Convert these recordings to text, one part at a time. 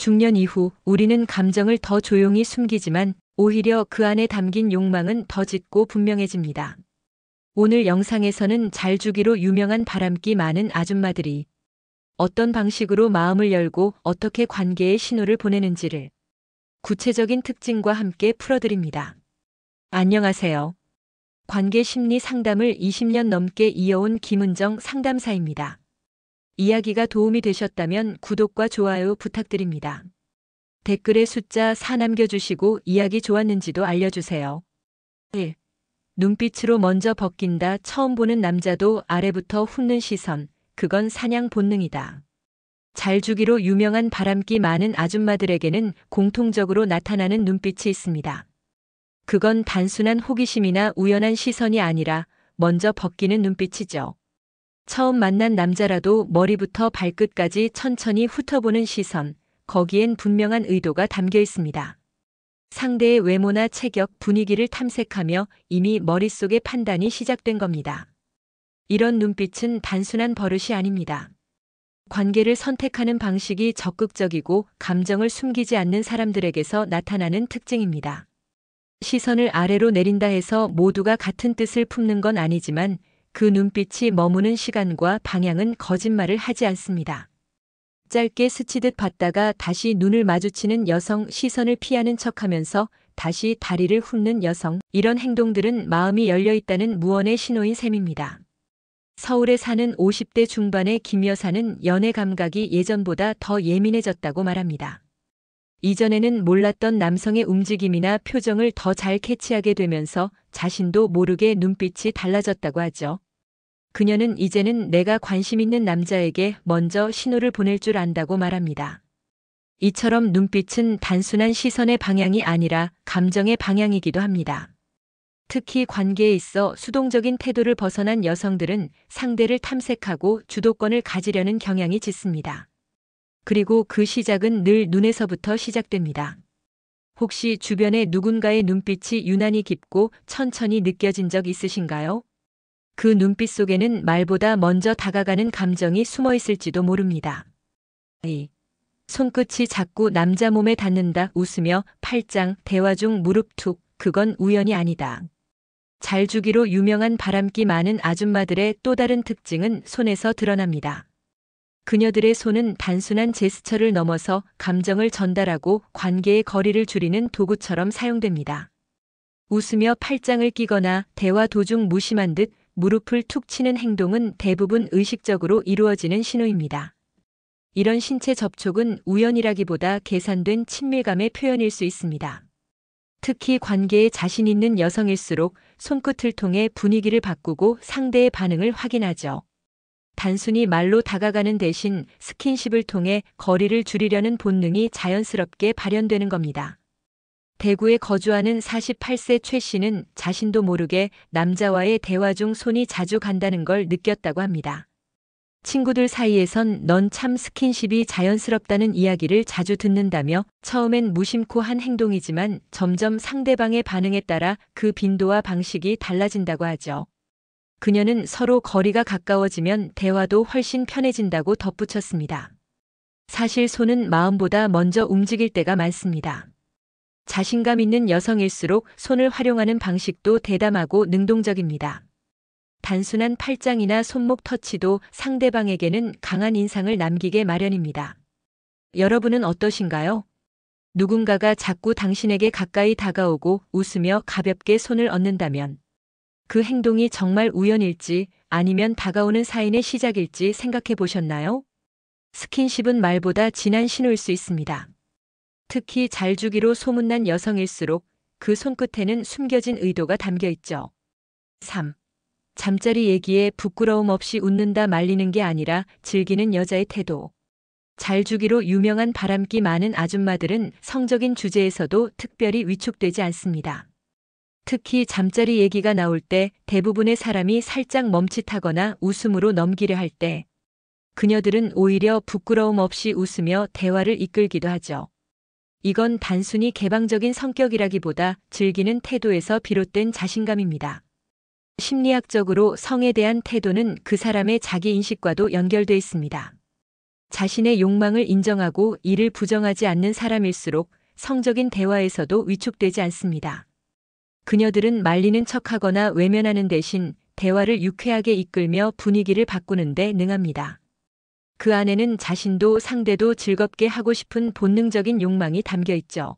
중년 이후 우리는 감정을 더 조용히 숨기지만 오히려 그 안에 담긴 욕망은 더 짙고 분명해집니다. 오늘 영상에서는 잘 주기로 유명한 바람기 많은 아줌마들이 어떤 방식으로 마음을 열고 어떻게 관계에 신호를 보내는지를 구체적인 특징과 함께 풀어드립니다. 안녕하세요. 관계 심리 상담을 20년 넘게 이어온 김은정 상담사입니다. 이야기가 도움이 되셨다면 구독과 좋아요 부탁드립니다. 댓글에 숫자 4 남겨주시고 이야기 좋았는지도 알려주세요. 1. 눈빛으로 먼저 벗긴다. 처음 보는 남자도 아래부터 훑는 시선, 그건 사냥 본능이다. 잘 주기로 유명한 바람기 많은 아줌마들에게는 공통적으로 나타나는 눈빛이 있습니다. 그건 단순한 호기심이나 우연한 시선이 아니라 먼저 벗기는 눈빛이죠. 처음 만난 남자라도 머리부터 발끝까지 천천히 훑어보는 시선, 거기엔 분명한 의도가 담겨 있습니다. 상대의 외모나 체격, 분위기를 탐색하며 이미 머릿속에 판단이 시작된 겁니다. 이런 눈빛은 단순한 버릇이 아닙니다. 관계를 선택하는 방식이 적극적이고 감정을 숨기지 않는 사람들에게서 나타나는 특징입니다. 시선을 아래로 내린다 해서 모두가 같은 뜻을 품는 건 아니지만 그 눈빛이 머무는 시간과 방향은 거짓말을 하지 않습니다. 짧게 스치듯 봤다가 다시 눈을 마주치는 여성, 시선을 피하는 척하면서 다시 다리를 훑는 여성, 이런 행동들은 마음이 열려 있다는 무언의 신호인 셈입니다. 서울에 사는 50대 중반의 김 여사는 연애 감각이 예전보다 더 예민해졌다고 말합니다. 이전에는 몰랐던 남성의 움직임이나 표정을 더 잘 캐치하게 되면서 자신도 모르게 눈빛이 달라졌다고 하죠. 그녀는 이제는 내가 관심 있는 남자에게 먼저 신호를 보낼 줄 안다고 말합니다. 이처럼 눈빛은 단순한 시선의 방향이 아니라 감정의 방향이기도 합니다. 특히 관계에 있어 수동적인 태도를 벗어난 여성들은 상대를 탐색하고 주도권을 가지려는 경향이 짙습니다. 그리고 그 시작은 늘 눈에서부터 시작됩니다. 혹시 주변에 누군가의 눈빛이 유난히 깊고 천천히 느껴진 적 있으신가요? 그 눈빛 속에는 말보다 먼저 다가가는 감정이 숨어 있을지도 모릅니다. 2. 손끝이 자꾸 남자 몸에 닿는다. 웃으며 팔짱, 대화 중 무릎 툭, 그건 우연이 아니다. 잘 주기로 유명한 바람기 많은 아줌마들의 또 다른 특징은 손에서 드러납니다. 그녀들의 손은 단순한 제스처를 넘어서 감정을 전달하고 관계의 거리를 줄이는 도구처럼 사용됩니다. 웃으며 팔짱을 끼거나 대화 도중 무심한 듯 무릎을 툭 치는 행동은 대부분 의식적으로 이루어지는 신호입니다. 이런 신체 접촉은 우연이라기보다 계산된 친밀감의 표현일 수 있습니다. 특히 관계에 자신 있는 여성일수록 손끝을 통해 분위기를 바꾸고 상대의 반응을 확인하죠. 단순히 말로 다가가는 대신 스킨십을 통해 거리를 줄이려는 본능이 자연스럽게 발현되는 겁니다. 대구에 거주하는 48세 최 씨는 자신도 모르게 남자와의 대화 중 손이 자주 간다는 걸 느꼈다고 합니다. 친구들 사이에선 넌 참 스킨십이 자연스럽다는 이야기를 자주 듣는다며 처음엔 무심코 한 행동이지만 점점 상대방의 반응에 따라 그 빈도와 방식이 달라진다고 하죠. 그녀는 서로 거리가 가까워지면 대화도 훨씬 편해진다고 덧붙였습니다. 사실 손은 마음보다 먼저 움직일 때가 많습니다. 자신감 있는 여성일수록 손을 활용하는 방식도 대담하고 능동적입니다. 단순한 팔짱이나 손목 터치도 상대방에게는 강한 인상을 남기게 마련입니다. 여러분은 어떠신가요? 누군가가 자꾸 당신에게 가까이 다가오고 웃으며 가볍게 손을 얹는다면 그 행동이 정말 우연일지 아니면 다가오는 사인의 시작일지 생각해 보셨나요? 스킨십은 말보다 진한 신호일 수 있습니다. 특히 잘 주기로 소문난 여성일수록 그 손끝에는 숨겨진 의도가 담겨 있죠. 3. 잠자리 얘기에 부끄러움 없이 웃는다. 말리는 게 아니라 즐기는 여자의 태도. 잘 주기로 유명한 바람기 많은 아줌마들은 성적인 주제에서도 특별히 위축되지 않습니다. 특히 잠자리 얘기가 나올 때 대부분의 사람이 살짝 멈칫하거나 웃음으로 넘기려 할 때 그녀들은 오히려 부끄러움 없이 웃으며 대화를 이끌기도 하죠. 이건 단순히 개방적인 성격이라기보다 즐기는 태도에서 비롯된 자신감입니다. 심리학적으로 성에 대한 태도는 그 사람의 자기인식과도 연결돼 있습니다. 자신의 욕망을 인정하고 이를 부정하지 않는 사람일수록 성적인 대화에서도 위축되지 않습니다. 그녀들은 말리는 척하거나 외면하는 대신 대화를 유쾌하게 이끌며 분위기를 바꾸는 데 능합니다. 그 안에는 자신도 상대도 즐겁게 하고 싶은 본능적인 욕망이 담겨 있죠.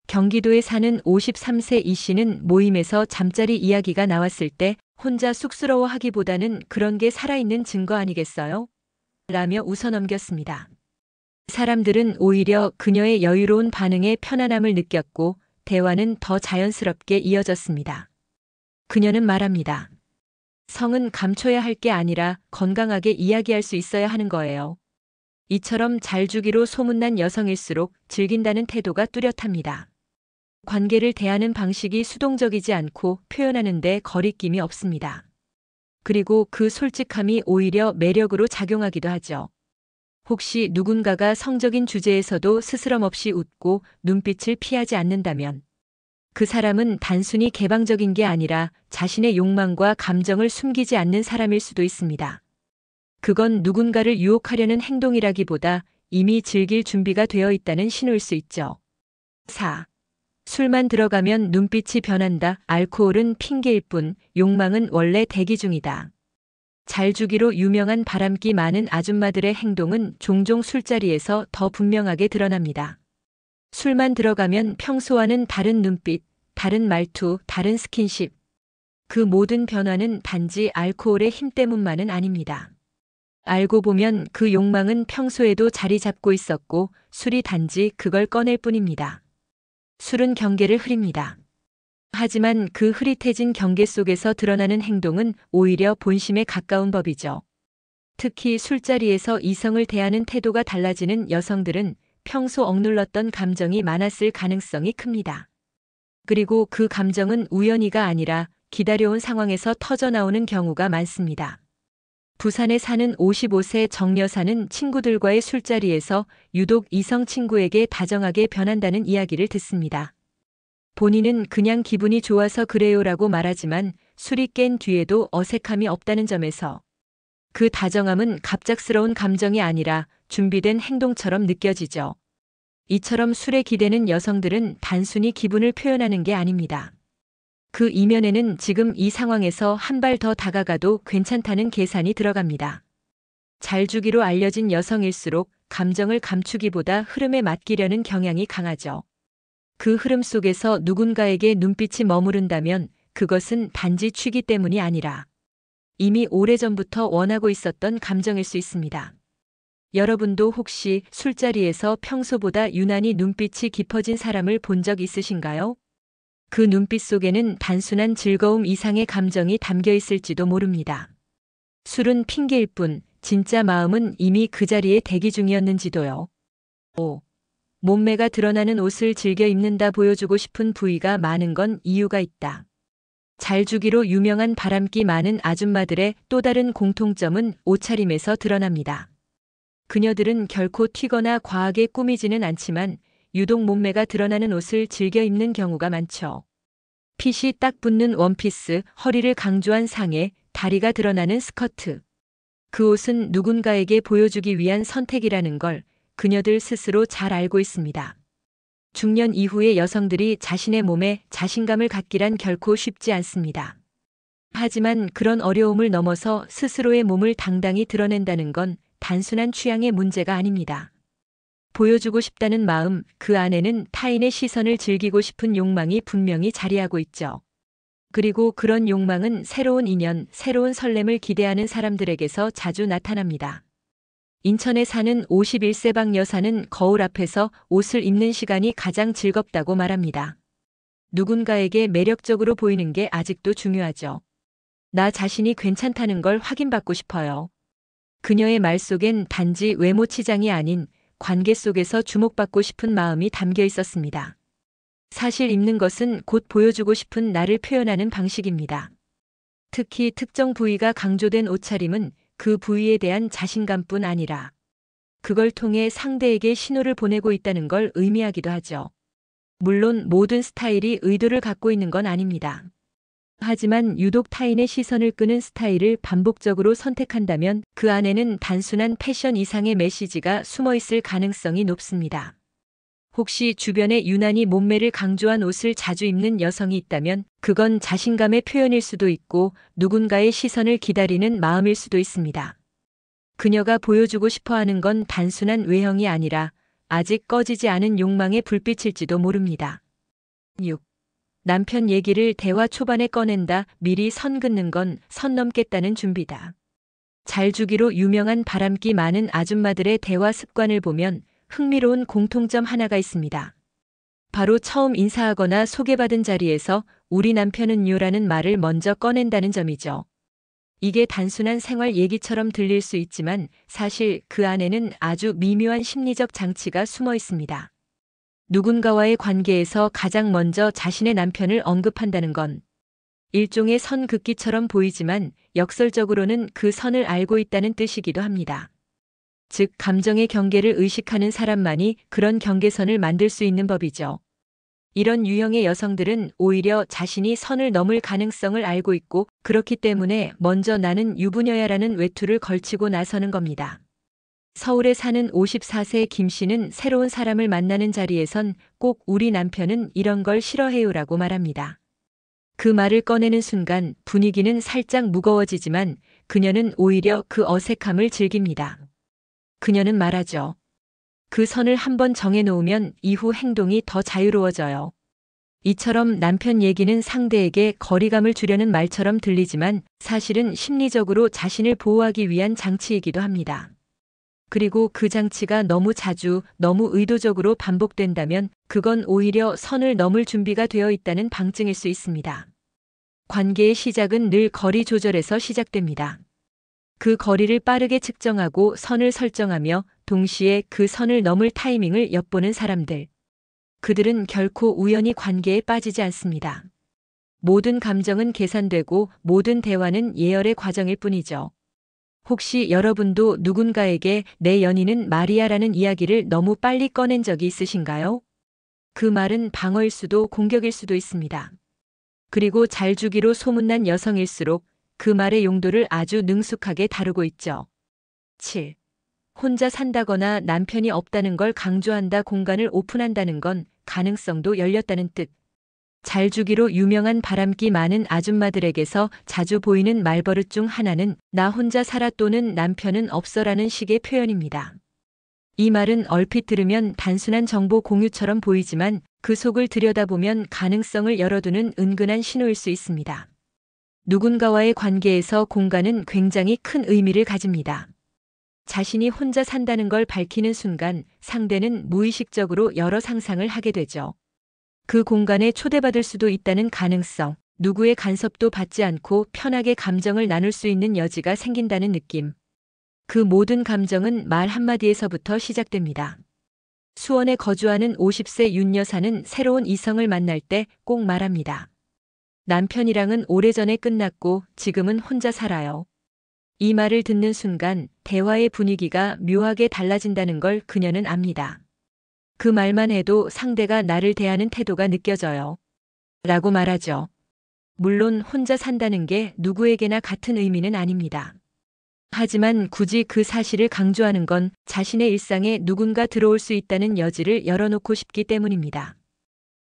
경기도에 사는 53세 이 씨는 모임에서 잠자리 이야기가 나왔을 때 혼자 쑥스러워하기보다는 그런 게 살아있는 증거 아니겠어요? 라며 웃어넘겼습니다. 사람들은 오히려 그녀의 여유로운 반응에 편안함을 느꼈고 대화는 더 자연스럽게 이어졌습니다. 그녀는 말합니다. 성은 감춰야 할 게 아니라 건강하게 이야기할 수 있어야 하는 거예요. 이처럼 잘 주기로 소문난 여성일수록 즐긴다는 태도가 뚜렷합니다. 관계를 대하는 방식이 수동적이지 않고 표현하는데 거리낌이 없습니다. 그리고 그 솔직함이 오히려 매력으로 작용하기도 하죠. 혹시 누군가가 성적인 주제에서도 스스럼 없이 웃고 눈빛을 피하지 않는다면 그 사람은 단순히 개방적인 게 아니라 자신의 욕망과 감정을 숨기지 않는 사람일 수도 있습니다. 그건 누군가를 유혹하려는 행동이라기보다 이미 즐길 준비가 되어 있다는 신호일 수 있죠. 4. 술만 들어가면 눈빛이 변한다. 알코올은 핑계일 뿐 욕망은 원래 대기 중이다. 잘 주기로 유명한 바람기 많은 아줌마들의 행동은 종종 술자리에서 더 분명하게 드러납니다. 술만 들어가면 평소와는 다른 눈빛, 다른 말투, 다른 스킨십. 그 모든 변화는 단지 알코올의 힘 때문만은 아닙니다. 알고 보면 그 욕망은 평소에도 자리 잡고 있었고 술이 단지 그걸 꺼낼 뿐입니다. 술은 경계를 흐립니다. 하지만 그 흐릿해진 경계 속에서 드러나는 행동은 오히려 본심에 가까운 법이죠. 특히 술자리에서 이성을 대하는 태도가 달라지는 여성들은 평소 억눌렀던 감정이 많았을 가능성이 큽니다. 그리고 그 감정은 우연히가 아니라 기다려온 상황에서 터져나오는 경우가 많습니다. 부산에 사는 55세 정 여사는 친구들과의 술자리에서 유독 이성 친구에게 다정하게 변한다는 이야기를 듣습니다. 본인은 그냥 기분이 좋아서 그래요라고 말하지만 술이 깬 뒤에도 어색함이 없다는 점에서 그 다정함은 갑작스러운 감정이 아니라 준비된 행동처럼 느껴지죠. 이처럼 술에 기대는 여성들은 단순히 기분을 표현하는 게 아닙니다. 그 이면에는 지금 이 상황에서 한 발 더 다가가도 괜찮다는 계산이 들어갑니다. 잘 주기로 알려진 여성일수록 감정을 감추기보다 흐름에 맡기려는 경향이 강하죠. 그 흐름 속에서 누군가에게 눈빛이 머무른다면 그것은 단지 취기 때문이 아니라 이미 오래전부터 원하고 있었던 감정일 수 있습니다. 여러분도 혹시 술자리에서 평소보다 유난히 눈빛이 깊어진 사람을 본 적 있으신가요? 그 눈빛 속에는 단순한 즐거움 이상의 감정이 담겨 있을지도 모릅니다. 술은 핑계일 뿐 진짜 마음은 이미 그 자리에 대기 중이었는지도요. 5. 몸매가 드러나는 옷을 즐겨 입는다. 보여주고 싶은 부위가 많은 건 이유가 있다. 잘 주기로 유명한 바람기 많은 아줌마들의 또 다른 공통점은 옷차림에서 드러납니다. 그녀들은 결코 튀거나 과하게 꾸미지는 않지만 유독 몸매가 드러나는 옷을 즐겨 입는 경우가 많죠. 핏이 딱 붙는 원피스, 허리를 강조한 상의, 다리가 드러나는 스커트. 그 옷은 누군가에게 보여주기 위한 선택이라는 걸 그녀들 스스로 잘 알고 있습니다. 중년 이후의 여성들이 자신의 몸에 자신감을 갖기란 결코 쉽지 않습니다. 하지만 그런 어려움을 넘어서 스스로의 몸을 당당히 드러낸다는 건 단순한 취향의 문제가 아닙니다. 보여주고 싶다는 마음, 그 안에는 타인의 시선을 즐기고 싶은 욕망이 분명히 자리하고 있죠. 그리고 그런 욕망은 새로운 인연, 새로운 설렘을 기대하는 사람들에게서 자주 나타납니다. 인천에 사는 51세 박 여사는 거울 앞에서 옷을 입는 시간이 가장 즐겁다고 말합니다. 누군가에게 매력적으로 보이는 게 아직도 중요하죠. 나 자신이 괜찮다는 걸 확인받고 싶어요. 그녀의 말 속엔 단지 외모 치장이 아닌 관계 속에서 주목받고 싶은 마음이 담겨 있었습니다. 사실 입는 것은 곧 보여주고 싶은 나를 표현하는 방식입니다. 특히 특정 부위가 강조된 옷차림은 그 부위에 대한 자신감뿐 아니라 그걸 통해 상대에게 신호를 보내고 있다는 걸 의미하기도 하죠. 물론 모든 스타일이 의도를 갖고 있는 건 아닙니다. 하지만 유독 타인의 시선을 끄는 스타일을 반복적으로 선택한다면 그 안에는 단순한 패션 이상의 메시지가 숨어 있을 가능성이 높습니다. 혹시 주변에 유난히 몸매를 강조한 옷을 자주 입는 여성이 있다면 그건 자신감의 표현일 수도 있고 누군가의 시선을 기다리는 마음일 수도 있습니다. 그녀가 보여주고 싶어 하는 건 단순한 외형이 아니라 아직 꺼지지 않은 욕망의 불빛일지도 모릅니다. 6. 남편 얘기를 대화 초반에 꺼낸다. 미리 선 긋는 건 선 넘겠다는 준비다. 잘 주기로 유명한 바람기 많은 아줌마들의 대화 습관을 보면 흥미로운 공통점 하나가 있습니다. 바로 처음 인사하거나 소개받은 자리에서 우리 남편은요라는 말을 먼저 꺼낸다는 점이죠. 이게 단순한 생활 얘기처럼 들릴 수 있지만 사실 그 안에는 아주 미묘한 심리적 장치가 숨어 있습니다. 누군가와의 관계에서 가장 먼저 자신의 남편을 언급한다는 건 일종의 선 긋기처럼 보이지만 역설적으로는 그 선을 알고 있다는 뜻이기도 합니다. 즉, 감정의 경계를 의식하는 사람만이 그런 경계선을 만들 수 있는 법이죠. 이런 유형의 여성들은 오히려 자신이 선을 넘을 가능성을 알고 있고 그렇기 때문에 먼저 나는 유부녀야라는 외투를 걸치고 나서는 겁니다. 서울에 사는 54세 김 씨는 새로운 사람을 만나는 자리에선 꼭 우리 남편은 이런 걸 싫어해요라고 말합니다. 그 말을 꺼내는 순간 분위기는 살짝 무거워지지만 그녀는 오히려 그 어색함을 즐깁니다. 그녀는 말하죠. 그 선을 한번 정해놓으면 이후 행동이 더 자유로워져요. 이처럼 남편 얘기는 상대에게 거리감을 주려는 말처럼 들리지만 사실은 심리적으로 자신을 보호하기 위한 장치이기도 합니다. 그리고 그 장치가 너무 자주, 너무 의도적으로 반복된다면 그건 오히려 선을 넘을 준비가 되어 있다는 방증일 수 있습니다. 관계의 시작은 늘 거리 조절에서 시작됩니다. 그 거리를 빠르게 측정하고 선을 설정하며 동시에 그 선을 넘을 타이밍을 엿보는 사람들. 그들은 결코 우연히 관계에 빠지지 않습니다. 모든 감정은 계산되고 모든 대화는 예열의 과정일 뿐이죠. 혹시 여러분도 누군가에게 내 연인은 마리아라는 이야기를 너무 빨리 꺼낸 적이 있으신가요? 그 말은 방어일 수도 공격일 수도 있습니다. 그리고 잘 주기로 소문난 여성일수록 그 말의 용도를 아주 능숙하게 다루고 있죠. 7. 혼자 산다거나 남편이 없다는 걸 강조한다. 공간을 오픈한다는 건 가능성도 열렸다는 뜻. 잘 주기로 유명한 바람기 많은 아줌마들에게서 자주 보이는 말버릇 중 하나는 나 혼자 살아 또는 남편은 없어라는 식의 표현입니다. 이 말은 얼핏 들으면 단순한 정보 공유처럼 보이지만 그 속을 들여다보면 가능성을 열어두는 은근한 신호일 수 있습니다. 누군가와의 관계에서 공간은 굉장히 큰 의미를 가집니다. 자신이 혼자 산다는 걸 밝히는 순간 상대는 무의식적으로 여러 상상을 하게 되죠. 그 공간에 초대받을 수도 있다는 가능성, 누구의 간섭도 받지 않고 편하게 감정을 나눌 수 있는 여지가 생긴다는 느낌. 그 모든 감정은 말 한마디에서부터 시작됩니다. 수원에 거주하는 50세 윤 여사는 새로운 이성을 만날 때 꼭 말합니다. 남편이랑은 오래전에 끝났고 지금은 혼자 살아요. 이 말을 듣는 순간 대화의 분위기가 묘하게 달라진다는 걸 그녀는 압니다. 그 말만 해도 상대가 나를 대하는 태도가 느껴져요. 라고 말하죠. 물론 혼자 산다는 게 누구에게나 같은 의미는 아닙니다. 하지만 굳이 그 사실을 강조하는 건 자신의 일상에 누군가 들어올 수 있다는 여지를 열어놓고 싶기 때문입니다.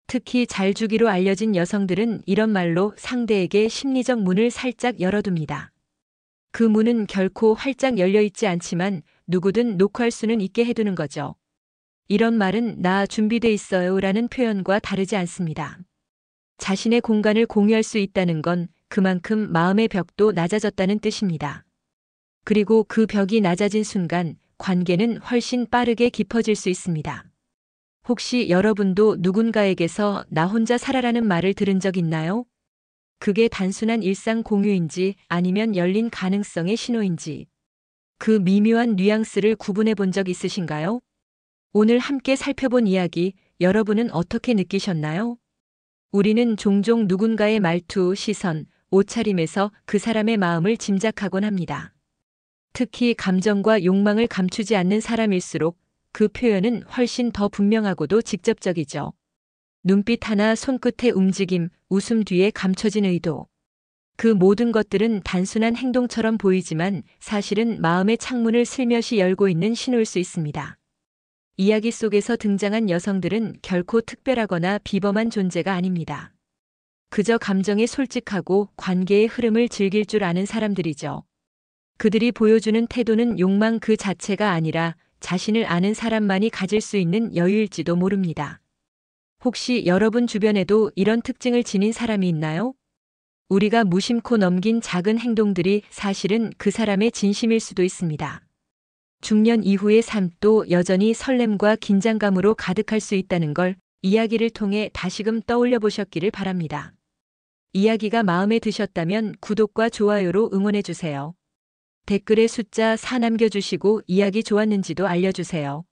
특히 잘 주기로 알려진 여성들은 이런 말로 상대에게 심리적 문을 살짝 열어둡니다. 그 문은 결코 활짝 열려있지 않지만 누구든 녹화할 수는 있게 해두는 거죠. 이런 말은 나 준비돼 있어요 라는 표현과 다르지 않습니다. 자신의 공간을 공유할 수 있다는 건 그만큼 마음의 벽도 낮아졌다는 뜻입니다. 그리고 그 벽이 낮아진 순간 관계는 훨씬 빠르게 깊어질 수 있습니다. 혹시 여러분도 누군가에게서 나 혼자 살아라는 말을 들은 적 있나요? 그게 단순한 일상 공유인지 아니면 열린 가능성의 신호인지 그 미묘한 뉘앙스를 구분해 본 적 있으신가요? 오늘 함께 살펴본 이야기 여러분은 어떻게 느끼셨나요? 우리는 종종 누군가의 말투, 시선, 옷차림에서 그 사람의 마음을 짐작하곤 합니다. 특히 감정과 욕망을 감추지 않는 사람일수록 그 표현은 훨씬 더 분명하고도 직접적이죠. 눈빛 하나, 손끝의 움직임, 웃음 뒤에 감춰진 의도. 그 모든 것들은 단순한 행동처럼 보이지만 사실은 마음의 창문을 슬며시 열고 있는 신호일 수 있습니다. 이야기 속에서 등장한 여성들은 결코 특별하거나 비범한 존재가 아닙니다. 그저 감정에 솔직하고 관계의 흐름을 즐길 줄 아는 사람들이죠. 그들이 보여주는 태도는 욕망 그 자체가 아니라 자신을 아는 사람만이 가질 수 있는 여유일지도 모릅니다. 혹시 여러분 주변에도 이런 특징을 지닌 사람이 있나요? 우리가 무심코 넘긴 작은 행동들이 사실은 그 사람의 진심일 수도 있습니다. 중년 이후의 삶도 여전히 설렘과 긴장감으로 가득할 수 있다는 걸 이야기를 통해 다시금 떠올려 보셨기를 바랍니다. 이야기가 마음에 드셨다면 구독과 좋아요로 응원해 주세요. 댓글에 숫자 4 남겨주시고 이야기 좋았는지도 알려주세요.